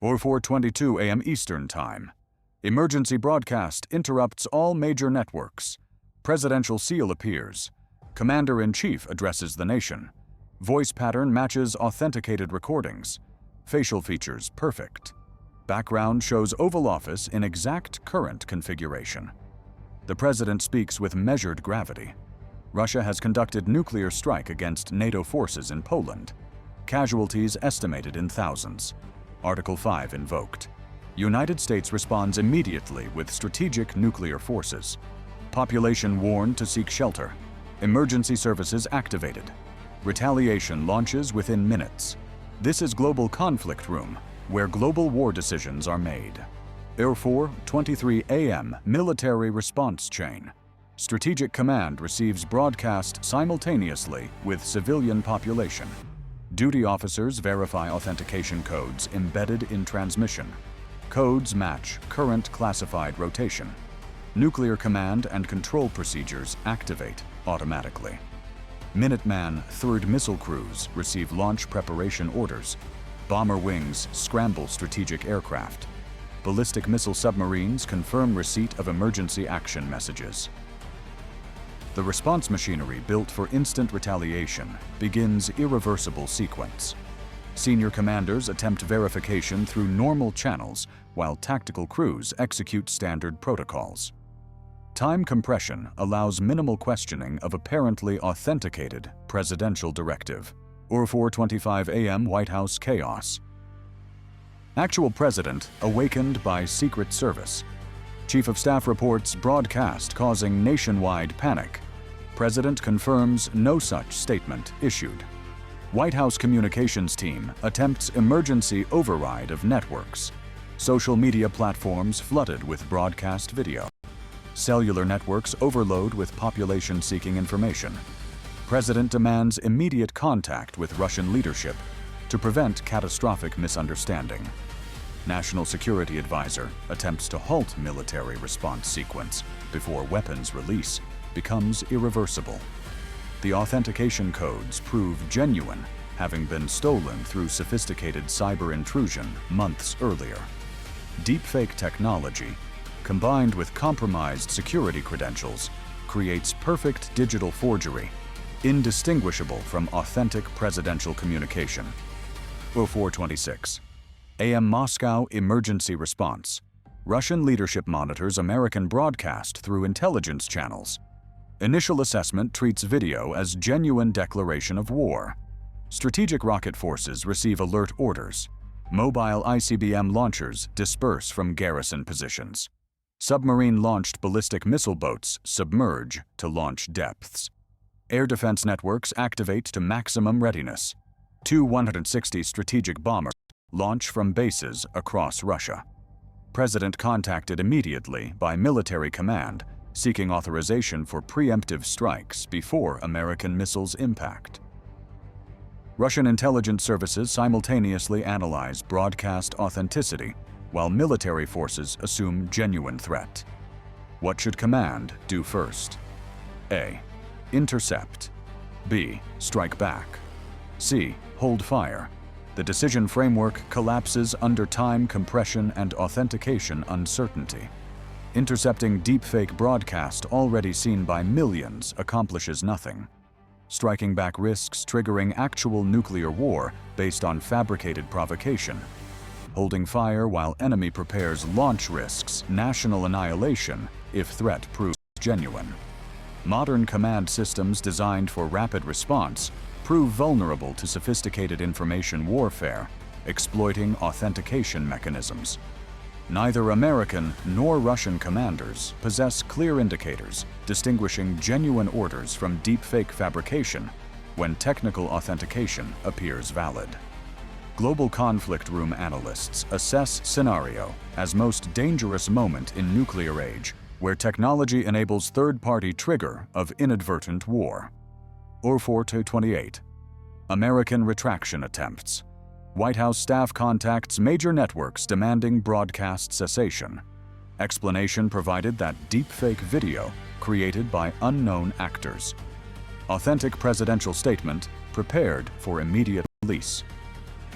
or 4:22 a.m. Eastern Time. Emergency broadcast interrupts all major networks. Presidential seal appears. Commander-in-Chief addresses the nation. Voice pattern matches authenticated recordings. Facial features perfect. Background shows Oval Office in exact current configuration. The president speaks with measured gravity. Russia has conducted nuclear strike against NATO forces in Poland. Casualties estimated in thousands. Article 5 invoked. United States responds immediately with strategic nuclear forces. Population warned to seek shelter. Emergency services activated. Retaliation launches within minutes. This is GlobalConflictRoom, where global war decisions are made. 4:23 a.m. Military response chain. Strategic Command receives broadcast simultaneously with civilian population. Duty officers verify authentication codes embedded in transmission. Codes match current classified rotation. Nuclear command and control procedures activate automatically. Minuteman III missile crews receive launch preparation orders. Bomber wings scramble strategic aircraft. Ballistic missile submarines confirm receipt of emergency action messages. The response machinery built for instant retaliation begins irreversible sequence. Senior commanders attempt verification through normal channels, while tactical crews execute standard protocols. Time compression allows minimal questioning of apparently authenticated presidential directive. 4:25 a.m. White House chaos. Actual president awakened by Secret Service. Chief of Staff reports broadcast causing nationwide panic. President confirms no such statement issued. White House communications team attempts emergency override of networks. Social media platforms flooded with broadcast video. Cellular networks overload with population seeking information. President demands immediate contact with Russian leadership to prevent catastrophic misunderstanding. National Security Advisor attempts to halt military response sequence before weapons release becomes irreversible. The authentication codes prove genuine, having been stolen through sophisticated cyber intrusion months earlier. Deepfake technology, combined with compromised security credentials, creates perfect digital forgery, indistinguishable from authentic presidential communication. 4:26 a.m. Moscow emergency response. Russian leadership monitors American broadcast through intelligence channels. Initial assessment treats video as genuine declaration of war. Strategic rocket forces receive alert orders. Mobile ICBM launchers disperse from garrison positions. Submarine-launched ballistic missile boats submerge to launch depths. Air defense networks activate to maximum readiness. 160 strategic bombers launch from bases across Russia. President contacted immediately by military command, seeking authorization for preemptive strikes before American missiles impact. Russian intelligence services simultaneously analyze broadcast authenticity, while military forces assume genuine threat. What should command do first? A. Intercept. B. Strike back. C. Hold fire. The decision framework collapses under time compression and authentication uncertainty. Intercepting deepfake broadcast already seen by millions accomplishes nothing. Striking back risks triggering actual nuclear war based on fabricated provocation. Holding fire while enemy prepares launch risks national annihilation if threat proves genuine. Modern command systems designed for rapid response prove vulnerable to sophisticated information warfare, exploiting authentication mechanisms. Neither American nor Russian commanders possess clear indicators distinguishing genuine orders from deepfake fabrication when technical authentication appears valid. GlobalConflictRoom analysts assess scenario as most dangerous moment in nuclear age, where technology enables third-party trigger of inadvertent war. 4:28 American retraction attempts. White House staff contacts major networks demanding broadcast cessation. Explanation provided that deepfake video created by unknown actors. Authentic presidential statement prepared for immediate release.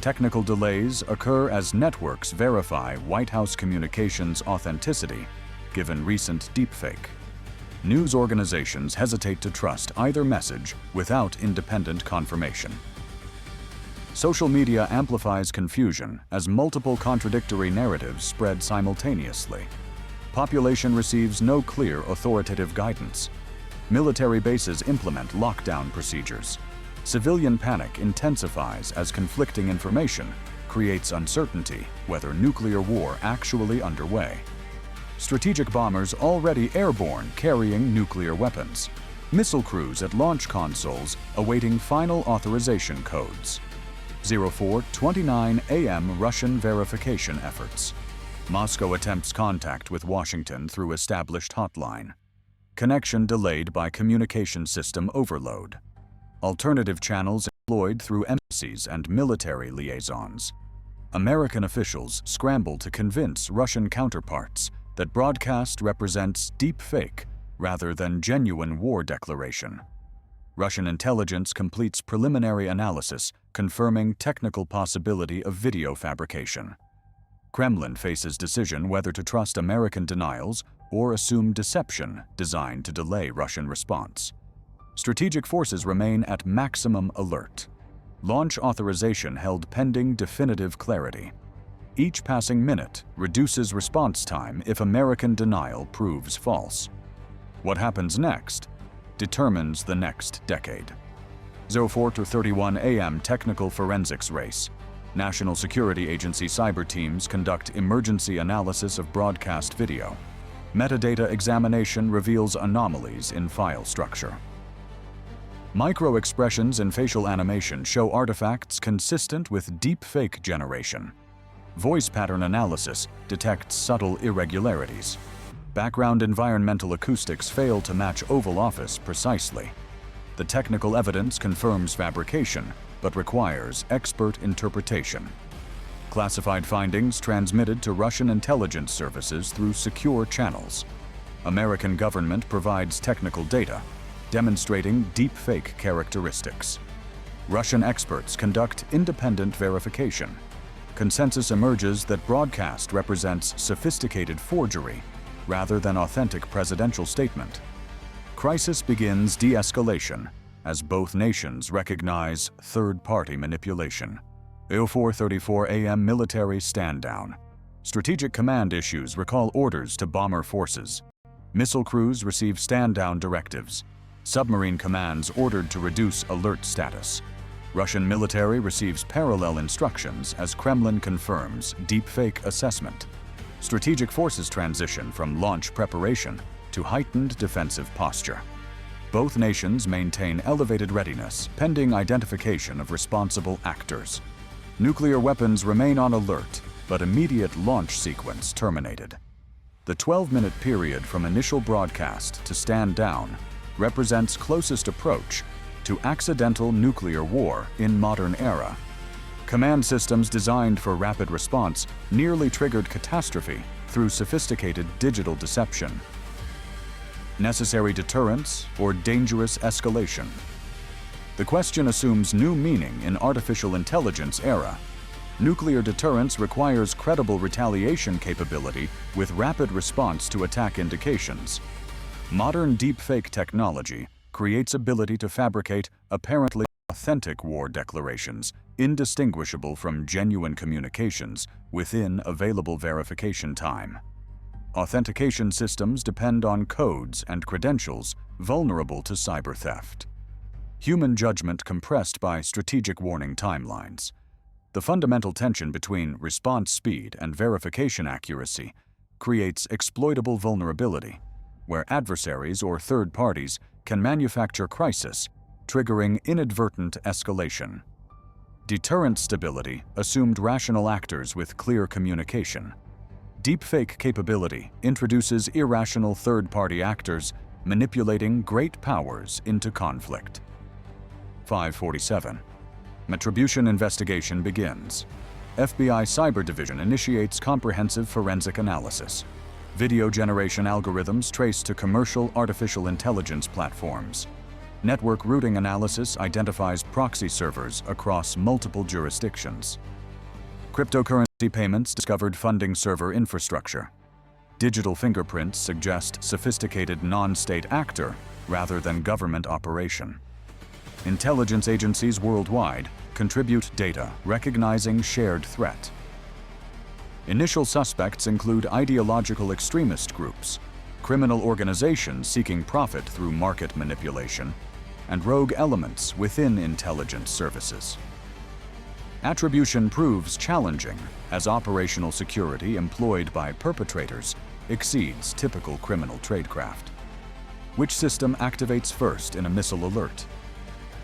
Technical delays occur as networks verify White House communications' authenticity, given recent deepfake. News organizations hesitate to trust either message without independent confirmation. Social media amplifies confusion as multiple contradictory narratives spread simultaneously. Population receives no clear authoritative guidance. Military bases implement lockdown procedures. Civilian panic intensifies as conflicting information creates uncertainty whether nuclear war actually underway. Strategic bombers already airborne carrying nuclear weapons. Missile crews at launch consoles awaiting final authorization codes. 04:29 a.m. Russian verification efforts. Moscow attempts contact with Washington through established hotline. Connection delayed by communication system overload. Alternative channels employed through embassies and military liaisons. American officials scramble to convince Russian counterparts that broadcast represents deepfake rather than genuine war declaration. Russian intelligence completes preliminary analysis confirming technical possibility of video fabrication. Kremlin faces decision whether to trust American denials or assume deception designed to delay Russian response. Strategic forces remain at maximum alert. Launch authorization held pending definitive clarity. Each passing minute reduces response time if American denial proves false. What happens next determines the next decade. 04:31 a.m. Technical forensics race. National Security Agency cyber teams conduct emergency analysis of broadcast video. Metadata examination reveals anomalies in file structure. Micro-expressions in facial animation show artifacts consistent with deepfake generation. Voice pattern analysis detects subtle irregularities. Background environmental acoustics fail to match Oval Office precisely. The technical evidence confirms fabrication, but requires expert interpretation. Classified findings transmitted to Russian intelligence services through secure channels. American government provides technical data, demonstrating deepfake characteristics. Russian experts conduct independent verification. Consensus emerges that broadcast represents sophisticated forgery rather than authentic presidential statement. Crisis begins de-escalation as both nations recognize third-party manipulation. 04:34 a.m. Military stand-down. Strategic command issues recall orders to bomber forces. Missile crews receive stand-down directives. Submarine commands ordered to reduce alert status. Russian military receives parallel instructions as Kremlin confirms deepfake assessment. Strategic forces transition from launch preparation to heightened defensive posture. Both nations maintain elevated readiness pending identification of responsible actors. Nuclear weapons remain on alert, but immediate launch sequence terminated. The 12-minute period from initial broadcast to stand down represents closest approach to accidental nuclear war in modern era. Command systems designed for rapid response nearly triggered catastrophe through sophisticated digital deception. Necessary deterrence or dangerous escalation? The question assumes new meaning in artificial intelligence era. Nuclear deterrence requires credible retaliation capability with rapid response to attack indications. Modern deepfake technology creates ability to fabricate apparently authentic war declarations, indistinguishable from genuine communications within available verification time. Authentication systems depend on codes and credentials vulnerable to cyber theft. Human judgment compressed by strategic warning timelines. The fundamental tension between response speed and verification accuracy creates exploitable vulnerability, where adversaries or third parties can manufacture crisis, triggering inadvertent escalation. Deterrent stability assumed rational actors with clear communication. Deepfake capability introduces irrational third-party actors manipulating great powers into conflict. 5:47. Metribution investigation begins. FBI Cyber Division initiates comprehensive forensic analysis. Video generation algorithms trace to commercial artificial intelligence platforms. Network routing analysis identifies proxy servers across multiple jurisdictions. Cryptocurrency payments discovered funding server infrastructure. Digital fingerprints suggest sophisticated non-state actor rather than government operation. Intelligence agencies worldwide contribute data recognizing shared threat. Initial suspects include ideological extremist groups, criminal organizations seeking profit through market manipulation, and rogue elements within intelligence services. Attribution proves challenging as operational security employed by perpetrators exceeds typical criminal tradecraft. Which system activates first in a missile alert?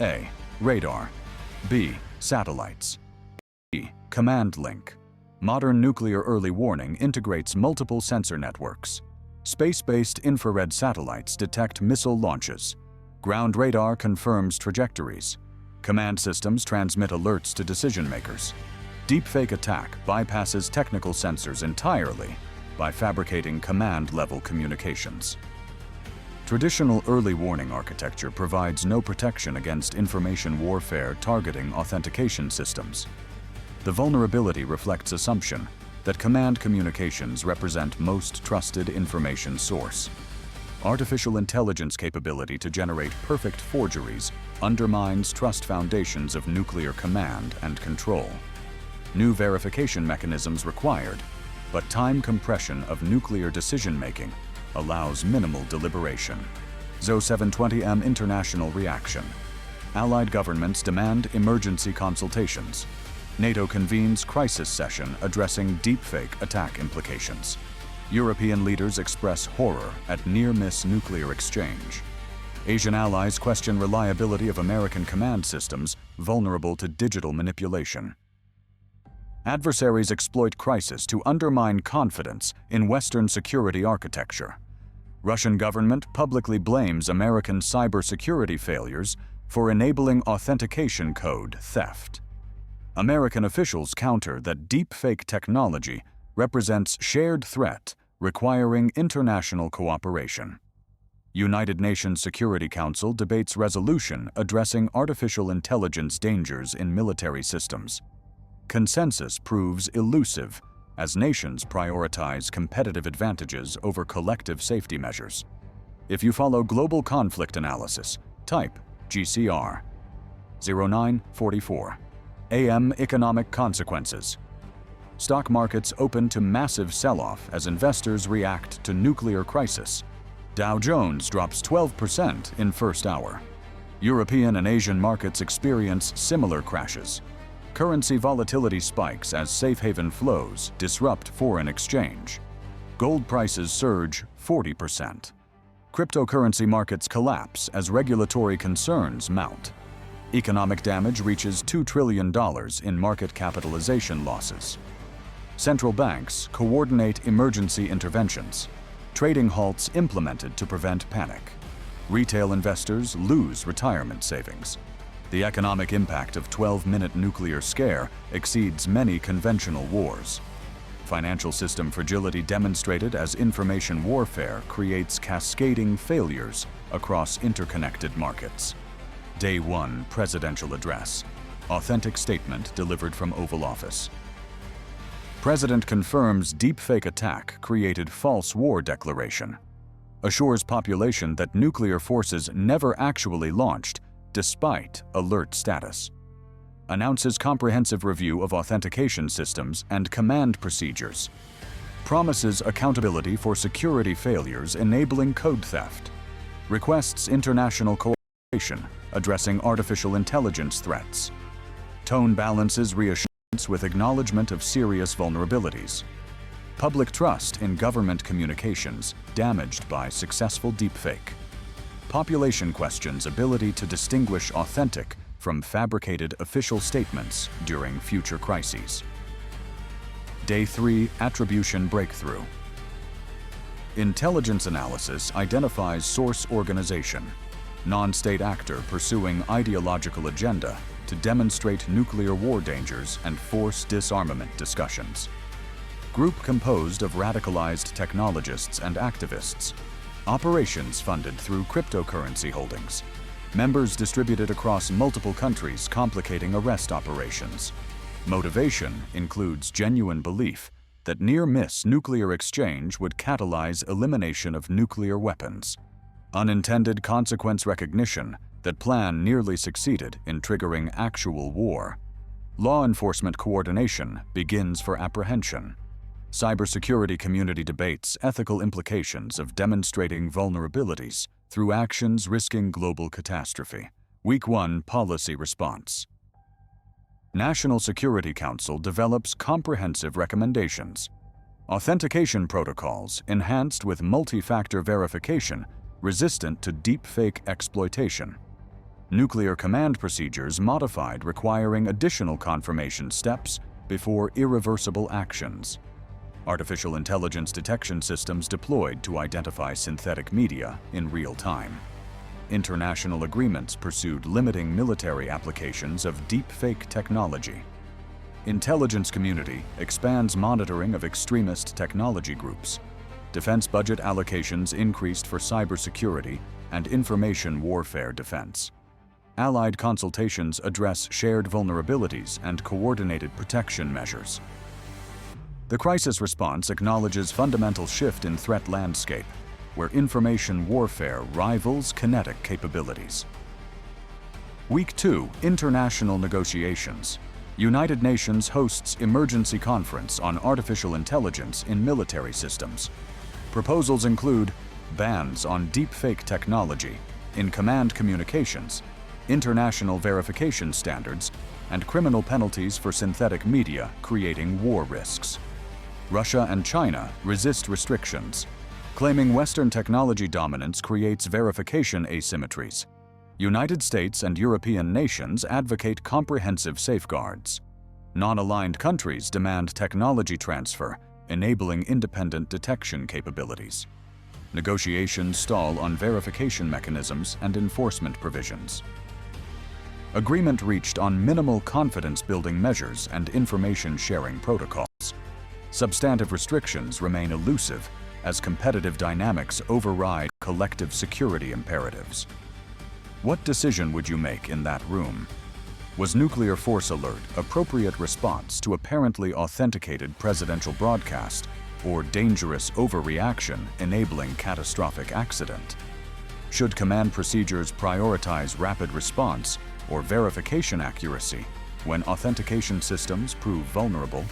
A. Radar. B. Satellites. C. Command link. Modern nuclear early warning integrates multiple sensor networks. Space-based infrared satellites detect missile launches. Ground radar confirms trajectories. Command systems transmit alerts to decision-makers. Deepfake attack bypasses technical sensors entirely by fabricating command-level communications. Traditional early warning architecture provides no protection against information warfare targeting authentication systems. The vulnerability reflects assumption that command communications represent most trusted information source. Artificial intelligence capability to generate perfect forgeries undermines trust foundations of nuclear command and control. New verification mechanisms required, but time compression of nuclear decision-making allows minimal deliberation. ZO720M international reaction. Allied governments demand emergency consultations. NATO convenes crisis session addressing deepfake attack implications. European leaders express horror at near-miss nuclear exchange. Asian allies question reliability of American command systems vulnerable to digital manipulation. Adversaries exploit crisis to undermine confidence in Western security architecture. Russian government publicly blames American cybersecurity failures for enabling authentication code theft. American officials counter that deepfake technology represents shared threat requiring international cooperation. United Nations Security Council debates resolution addressing artificial intelligence dangers in military systems. Consensus proves elusive as nations prioritize competitive advantages over collective safety measures. If you follow global conflict analysis, type GCR 0944. AM economic consequences. Stock markets open to massive sell-off as investors react to nuclear crisis. Dow Jones drops 12% in first hour. European and Asian markets experience similar crashes. Currency volatility spikes as safe haven flows disrupt foreign exchange. Gold prices surge 40%. Cryptocurrency markets collapse as regulatory concerns mount. Economic damage reaches $2 trillion in market capitalization losses. Central banks coordinate emergency interventions. Trading halts implemented to prevent panic. Retail investors lose retirement savings. The economic impact of 12-minute nuclear scare exceeds many conventional wars. Financial system fragility demonstrated as information warfare creates cascading failures across interconnected markets. Day 1 Presidential Address. Authentic statement delivered from Oval Office. President confirms deepfake attack created false war declaration. Assures population that nuclear forces never actually launched despite alert status. Announces comprehensive review of authentication systems and command procedures. Promises accountability for security failures enabling code theft. Requests international cooperation addressing artificial intelligence threats. Tone balances reassurance with acknowledgement of serious vulnerabilities. Public trust in government communications damaged by successful deepfake. Population questions ability to distinguish authentic from fabricated official statements during future crises. Day 3 Attribution Breakthrough. Intelligence analysis identifies source organization. Non-state actor pursuing ideological agenda to demonstrate nuclear war dangers and force disarmament discussions. Group composed of radicalized technologists and activists. Operations funded through cryptocurrency holdings. members distributed across multiple countries complicating arrest operations. Motivation includes genuine belief that near-miss nuclear exchange would catalyze elimination of nuclear weapons. Unintended consequence recognition that plan nearly succeeded in triggering actual war. Law enforcement coordination begins for apprehension. Cybersecurity community debates ethical implications of demonstrating vulnerabilities through actions risking global catastrophe. Week 1 Policy Response. National Security Council develops comprehensive recommendations. Authentication protocols enhanced with multi-factor verification resistant to deepfake exploitation. Nuclear command procedures modified requiring additional confirmation steps before irreversible actions. Artificial intelligence detection systems deployed to identify synthetic media in real time. International agreements pursued limiting military applications of deepfake technology. Intelligence community expands monitoring of extremist technology groups. Defense budget allocations increased for cybersecurity and information warfare defense. Allied consultations address shared vulnerabilities and coordinated protection measures. The crisis response acknowledges fundamental shift in threat landscape, where information warfare rivals kinetic capabilities. Week 2 International Negotiations. United Nations hosts emergency conference on artificial intelligence in military systems. Proposals include bans on deepfake technology in command communications, international verification standards, and criminal penalties for synthetic media creating war risks. Russia and China resist restrictions, claiming Western technology dominance creates verification asymmetries. United States and European nations advocate comprehensive safeguards. Non-aligned countries demand technology transfer, enabling independent detection capabilities. Negotiations stall on verification mechanisms and enforcement provisions. Agreement reached on minimal confidence-building measures and information-sharing protocols. Substantive restrictions remain elusive as competitive dynamics override collective security imperatives. What decision would you make in that room? Was nuclear force alert appropriate response to apparently authenticated presidential broadcast or dangerous overreaction enabling catastrophic accident? Should command procedures prioritize rapid response or verification accuracy when authentication systems prove vulnerable?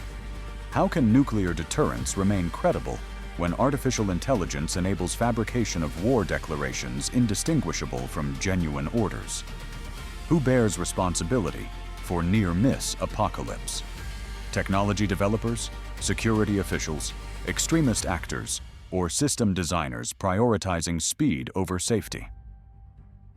How can nuclear deterrence remain credible when artificial intelligence enables fabrication of war declarations indistinguishable from genuine orders? Who bears responsibility for near-miss apocalypse? Technology developers, security officials, extremist actors, or system designers prioritizing speed over safety?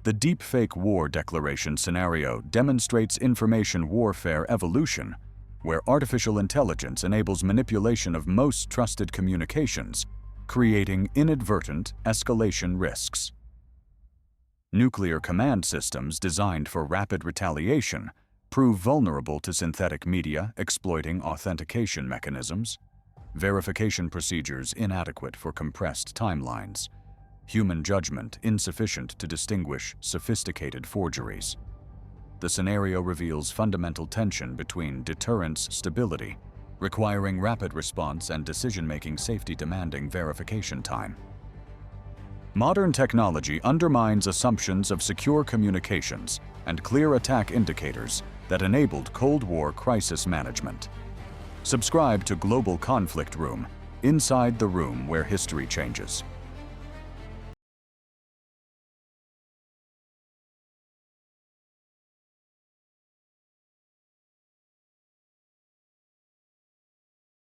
The deepfake war declaration scenario demonstrates information warfare evolution, where artificial intelligence enables manipulation of most trusted communications, creating inadvertent escalation risks. Nuclear command systems designed for rapid retaliation prove vulnerable to synthetic media exploiting authentication mechanisms, verification procedures inadequate for compressed timelines, human judgment insufficient to distinguish sophisticated forgeries. The scenario reveals fundamental tension between deterrence stability, requiring rapid response, and decision-making safety demanding verification time. Modern technology undermines assumptions of secure communications and clear attack indicators that enabled Cold War crisis management. Subscribe to Global Conflict Room, inside the room where history changes.